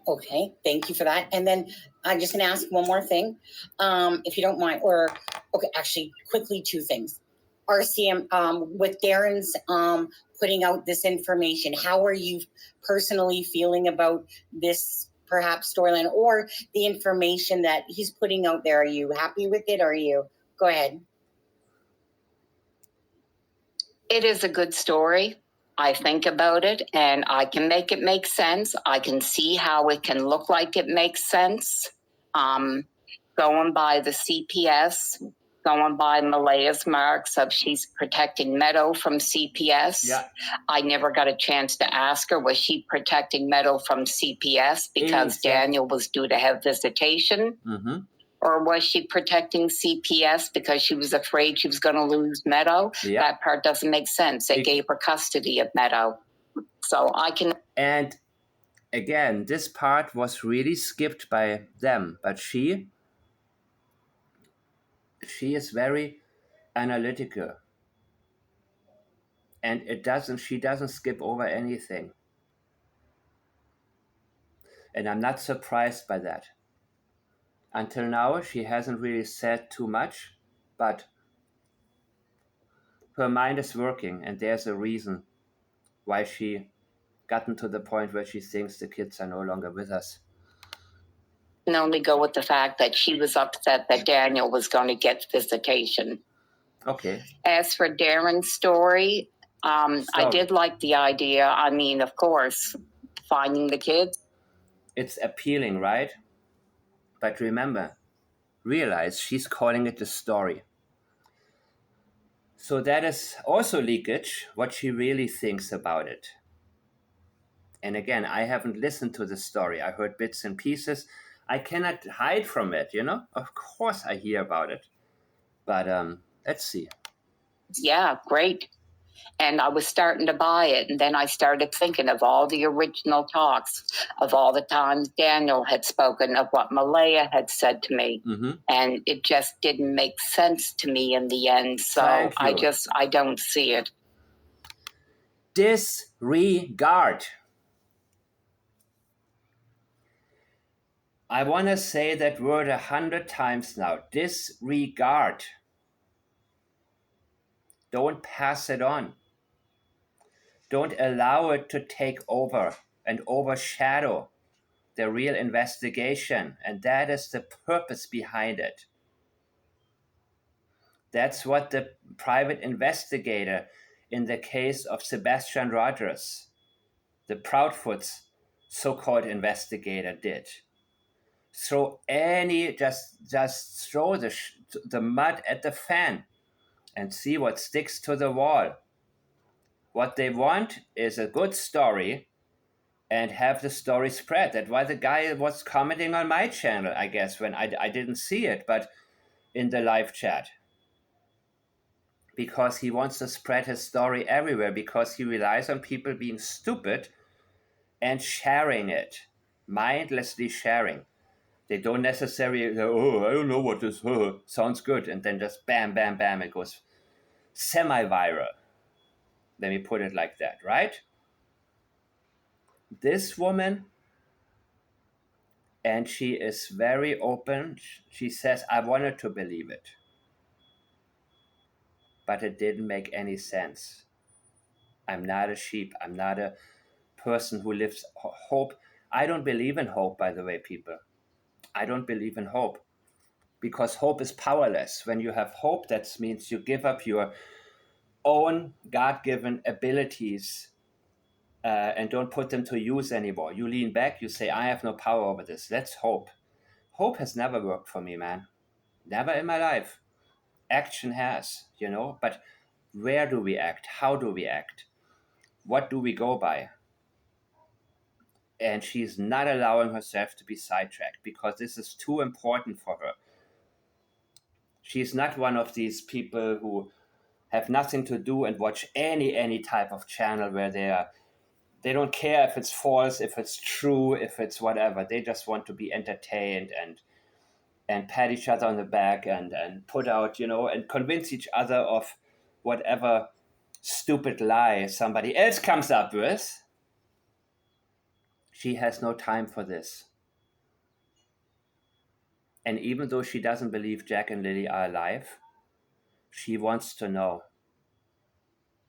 Okay, thank you for that. And then I'm just going to ask one more thing, if you don't mind. Or, okay, actually, quickly, two things. RCM, with Darren's putting out this information, how are you personally feeling about this perhaps storyline or the information that he's putting out there? Are you happy with it? Or are you? Go ahead. It is a good story. I think about it and I can make it make sense. I can see how it can look like it makes sense. Going by the CPS, going by Malehya's marks of she's protecting Meadow from CPS. Yeah. I never got a chance to ask her, was she protecting Meadow from CPS because Exactly. Daniel was due to have visitation? Mm-hmm. Or was she protecting CPS because she was afraid she was going to lose Meadow? Yeah. That part doesn't make sense. They gave her custody of Meadow. So I can... And again, this part was really skipped by them, but she is very analytical. And she doesn't skip over anything. And I'm not surprised by that. Until now, she hasn't really said too much, but her mind is working, and there's a reason why she gotten to the point where she thinks the kids are no longer with us. can only go with the fact that she was upset that Daniel was going to get visitation. Okay. As for Darren's story, I did like the idea. I mean, of course, finding the kids. It's appealing, right? But realize she's calling it a story. So that is also leakage, what she really thinks about it. And again, I haven't listened to the story. I heard bits and pieces. I cannot hide from it, you know? Of course I hear about it. But let's see. Yeah, great. And I was starting to buy it. And then I started thinking of all the original talks, of all the times Daniel had spoken, of what Malehya had said to me. Mm-hmm. And it just didn't make sense to me in the end. So I don't see it. Disregard. I want to say that word 100 times now. Disregard. Don't pass it on. Don't allow it to take over and overshadow the real investigation. And that is the purpose behind it. That's what the private investigator in the case of Sebastian Rogers, the Proudfoot's so-called investigator, did. Just throw the mud at the fan and see what sticks to the wall. What they want is a good story and have the story spread. That's why the guy was commenting on my channel, I guess, when I didn't see it, but in the live chat. Because he wants to spread his story everywhere, because he relies on people being stupid and sharing it, mindlessly sharing. They don't necessarily go, I don't know what this sounds good, and then just bam, bam, bam, it goes semi-viral. Let me put it like that, right? This woman, and she is very open. She says, I wanted to believe it, but it didn't make any sense. I'm not a sheep. I'm not a person who lives hope. I don't believe in hope, by the way, people. I don't believe in hope, because hope is powerless. When you have hope, that means you give up your own God-given abilities and don't put them to use anymore. You lean back, you say, I have no power over this. That's hope. Hope has never worked for me, man. Never in my life. Action has, but where do we act? How do we act? What do we go by? And she's not allowing herself to be sidetracked, because this is too important for her. She's not one of these people who have nothing to do and watch any type of channel where they don't care if it's false, if it's true, if it's whatever. They just want to be entertained and pat each other on the back and put out, and convince each other of whatever stupid lie somebody else comes up with. She has no time for this. And even though she doesn't believe Jack and Lily are alive, she wants to know.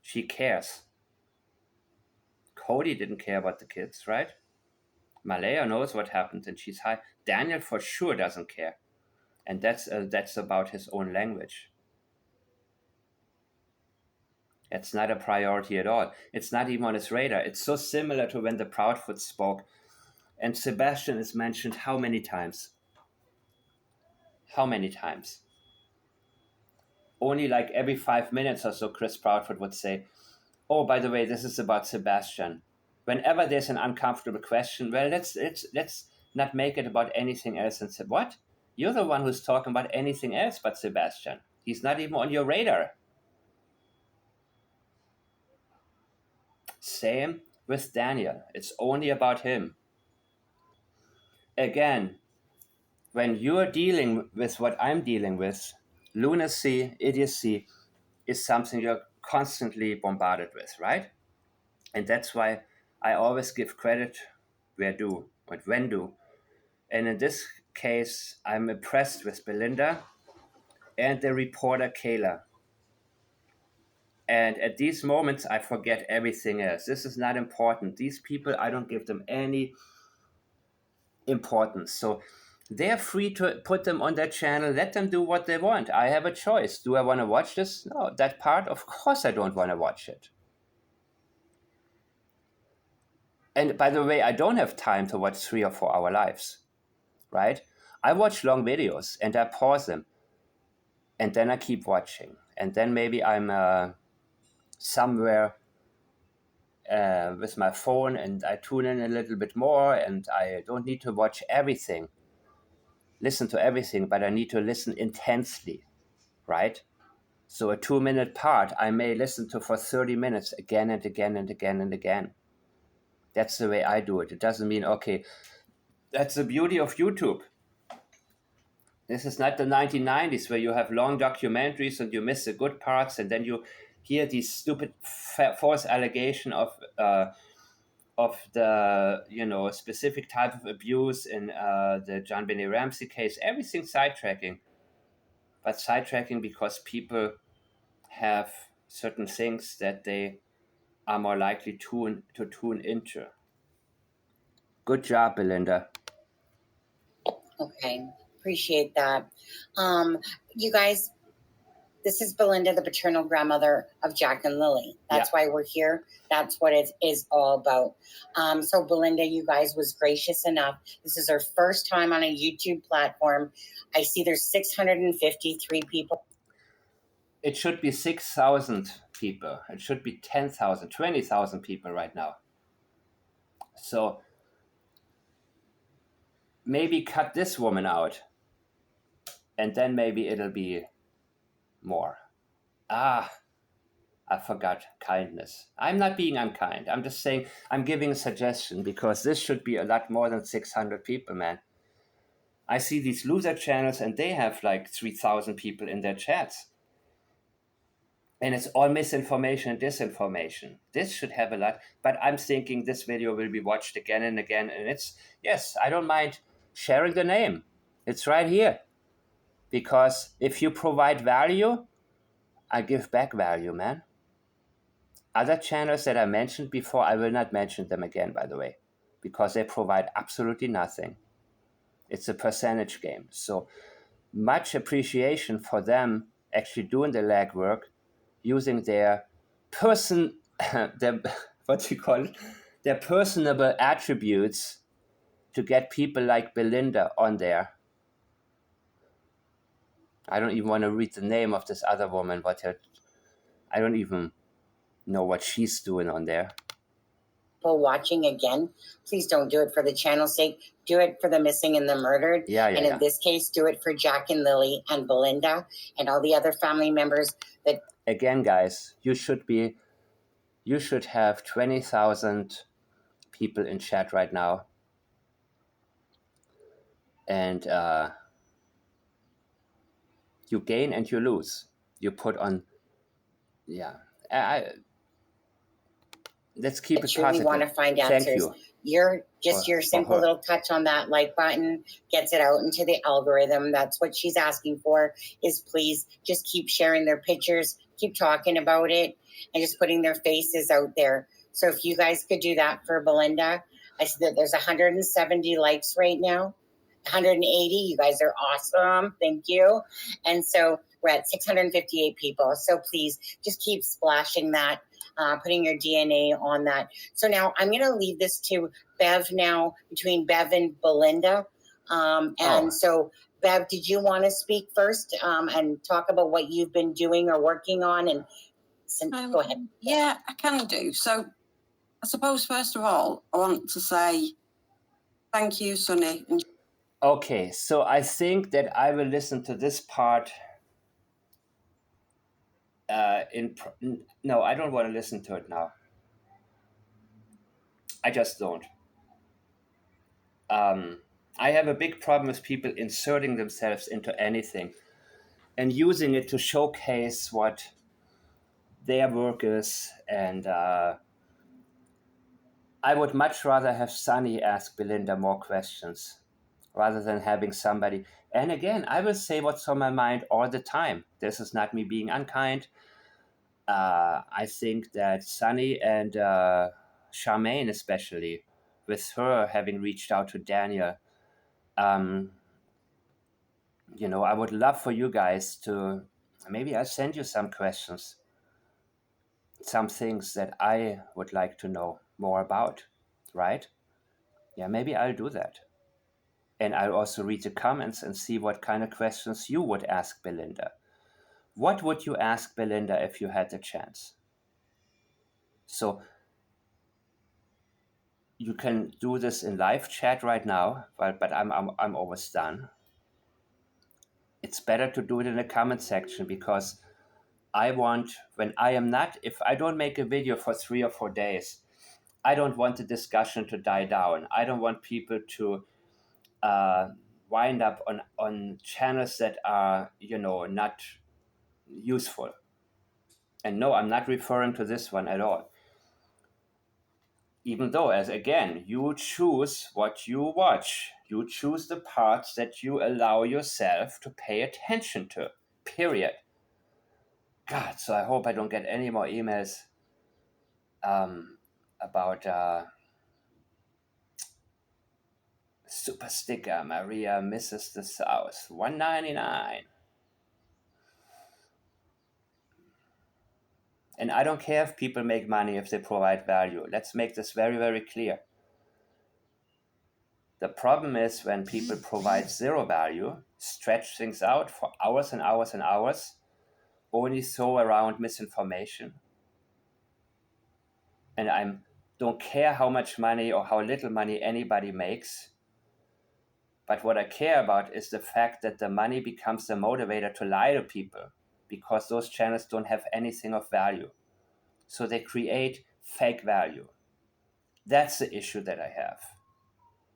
She cares. Cody didn't care about the kids, right? Malehya knows what happened and she's high. Daniel for sure doesn't care. And that's about his own language. It's not a priority at all. It's not even on his radar. It's so similar to when the Proudfoot spoke. And Sebastian is mentioned how many times? How many times? Only like every 5 minutes or so, Chris Proudfoot would say, oh, by the way, this is about Sebastian. Whenever there's an uncomfortable question, well, let's not make it about anything else. And say, what? You're the one who's talking about anything else but Sebastian. He's not even on your radar. Same with Daniel. It's only about him. Again, when you're dealing with what I'm dealing with, lunacy, idiocy is something you're constantly bombarded with, right? And that's why I always give credit where due, and when due. And in this case, I'm impressed with Belynda and the reporter Kayla. And at these moments, I forget everything else. This is not important. These people, I don't give them any importance. So they're free to put them on their channel. Let them do what they want. I have a choice. Do I want to watch this? No, that part, of course I don't want to watch it. And by the way, I don't have time to watch 3 or 4 hour lives, right? I watch long videos and I pause them. And then I keep watching. And then maybe I'm somewhere with my phone and I tune in a little bit more, and I don't need to watch everything, listen to everything, but I need to listen intensely, right? So a 2-minute part I may listen to for 30 minutes again and again and again and again. That's the way I do it. It doesn't mean, okay, that's the beauty of YouTube. This is not the 1990s where you have long documentaries and you miss the good parts, and then you hear these stupid false allegation of the specific type of abuse in the John Benet Ramsey case. Everything sidetracking, but sidetracking because people have certain things that they are more likely to tune into. Good job, Belynda. Okay, appreciate that. You guys, this is Belynda, the paternal grandmother of Jack and Lily. That's why we're here. That's what it is all about. So Belynda, you guys was gracious enough. This is her first time on a YouTube platform. I see there's 653 people. It should be 6,000 people. It should be 10,000, 20,000 people right now. So maybe cut this woman out, and then maybe it'll be more. I forgot kindness. I'm not being unkind. I'm just saying, I'm giving a suggestion, because this should be a lot more than 600 people, man. I see these loser channels and they have like 3,000 people in their chats. And it's all misinformation and disinformation. This should have a lot, but I'm thinking this video will be watched again and again. And yes, I don't mind sharing the name. It's right here. Because if you provide value, I give back value, man. Other channels that I mentioned before, I will not mention them again, by the way, because they provide absolutely nothing. It's a percentage game. So much appreciation for them actually doing the legwork, using their their personable attributes to get people like Belynda on there. I don't even want to read the name of this other woman, I don't even know what she's doing on there. People watching again, please don't do it for the channel's sake. Do it for the missing and the murdered. And in this case, do it for Jack and Lily and Belynda and all the other family members that. Again, guys, you should have 20,000 people in chat right now. And you gain and you lose. You put on, let's keep it positive. We want to find answers. Thank you. Your simple little touch on that like button gets it out into the algorithm. That's what she's asking for, is please just keep sharing their pictures, keep talking about it, and just putting their faces out there. So if you guys could do that for Belynda. I see that there's 170 likes right now. 180. You guys are awesome. Thank you. And so we're at 658 people. So please just keep splashing that, putting your DNA on that. So now I'm going to leave this to Bev now, between Bev and Belynda. So Bev, did you want to speak first and talk about what you've been doing or working on? And go ahead. Yeah, I can do. So I suppose, first of all, I want to say thank you, Sonny. Okay, so I think that I will listen to this part. No, I don't want to listen to it now. I just don't. I have a big problem with people inserting themselves into anything and using it to showcase what their work is. And I would much rather have Sunny ask Belynda more questions rather than having somebody. And again, I will say what's on my mind all the time. This is not me being unkind. I think that Sunny and Charmaine, especially, with her having reached out to Daniel, I would love for you guys to, maybe I'll send you some questions, some things that I would like to know more about, right? Yeah, maybe I'll do that. And I'll also read the comments and see what kind of questions you would ask Belynda. What would you ask Belynda if you had the chance? So you can do this in live chat right now, but I'm almost done. It's better to do it in the comment section, because I want, when I am not, if I don't make a video for 3 or 4 days, I don't want the discussion to die down. I don't want people to wind up on channels that are, not useful. And no, I'm not referring to this one at all. Even though, as again, you choose what you watch. You choose the parts that you allow yourself to pay attention to, period. God, so I hope I don't get any more emails about super sticker. Maria misses the South. $1.99. And I don't care if people make money if they provide value. Let's make this very, very clear. The problem is when people provide zero value, stretch things out for hours and hours and hours, only throw around misinformation. And I don't care how much money or how little money anybody makes. But what I care about is the fact that the money becomes the motivator to lie to people, because those channels don't have anything of value. So they create fake value. That's the issue that I have.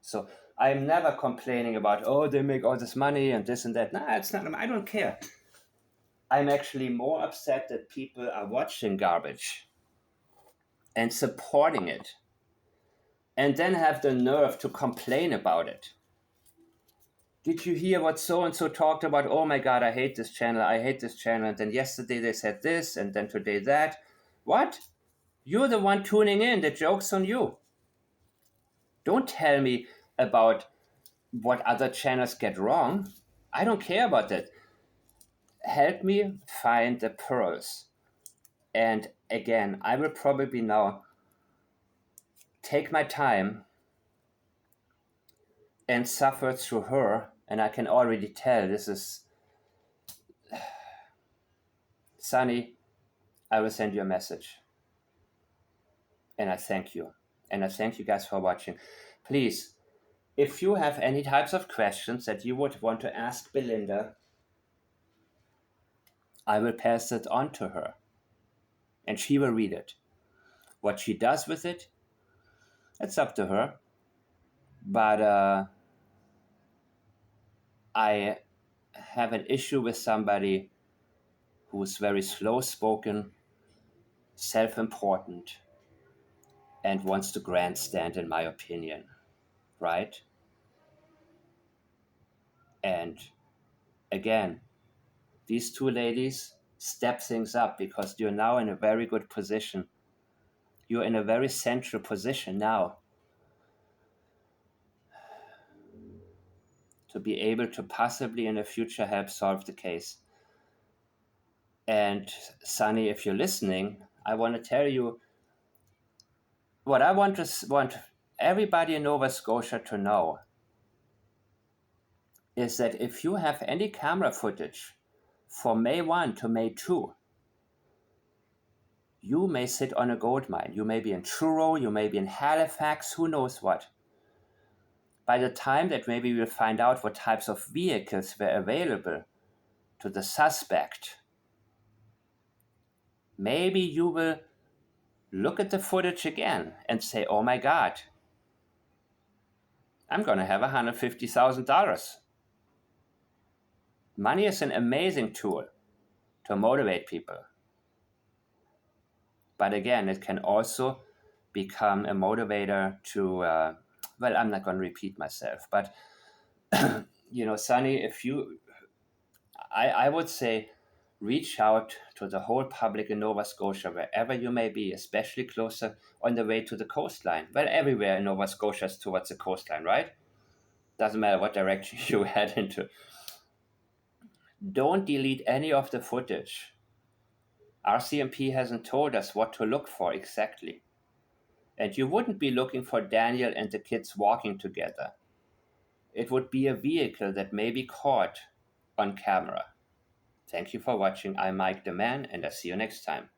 So I'm never complaining about, oh, they make all this money and this and that. No, it's not. I don't care. I'm actually more upset that people are watching garbage and supporting it, and then have the nerve to complain about it. Did you hear what so-and-so talked about? Oh my God, I hate this channel. I hate this channel. And then yesterday they said this, and then today that. What? You're the one tuning in. The joke's on you. Don't tell me about what other channels get wrong. I don't care about that. Help me find the pearls. And again, I will probably now take my time and suffer through her. And I can already tell this is... Sunny, I will send you a message. And I thank you. And I thank you guys for watching. Please, if you have any types of questions that you would want to ask Belynda, I will pass it on to her. And she will read it. What she does with it, it's up to her. But I have an issue with somebody who's very slow-spoken, self-important, and wants to grandstand, in my opinion, right? And again, these two ladies step things up, because you're now in a very good position. You're in a very central position now to be able to possibly in the future help solve the case. And Sunny, if you're listening, I want to tell you what I want everybody in Nova Scotia to know is that if you have any camera footage from May 1 to May 2, you may sit on a gold mine. You may be in Truro, you may be in Halifax, who knows what. By the time that maybe we'll find out what types of vehicles were available to the suspect, maybe you will look at the footage again and say, oh my God, I'm going to have $150,000. Money is an amazing tool to motivate people. But again, it can also become a motivator to, well, I'm not going to repeat myself, but, Sunny, I would say reach out to the whole public in Nova Scotia, wherever you may be, especially closer on the way to the coastline. Well, everywhere in Nova Scotia is towards the coastline, right? Doesn't matter what direction you head into. Don't delete any of the footage. RCMP hasn't told us what to look for exactly. And you wouldn't be looking for Daniel and the kids walking together. It would be a vehicle that may be caught on camera. Thank you for watching. I'm Mike the Man, and I'll see you next time.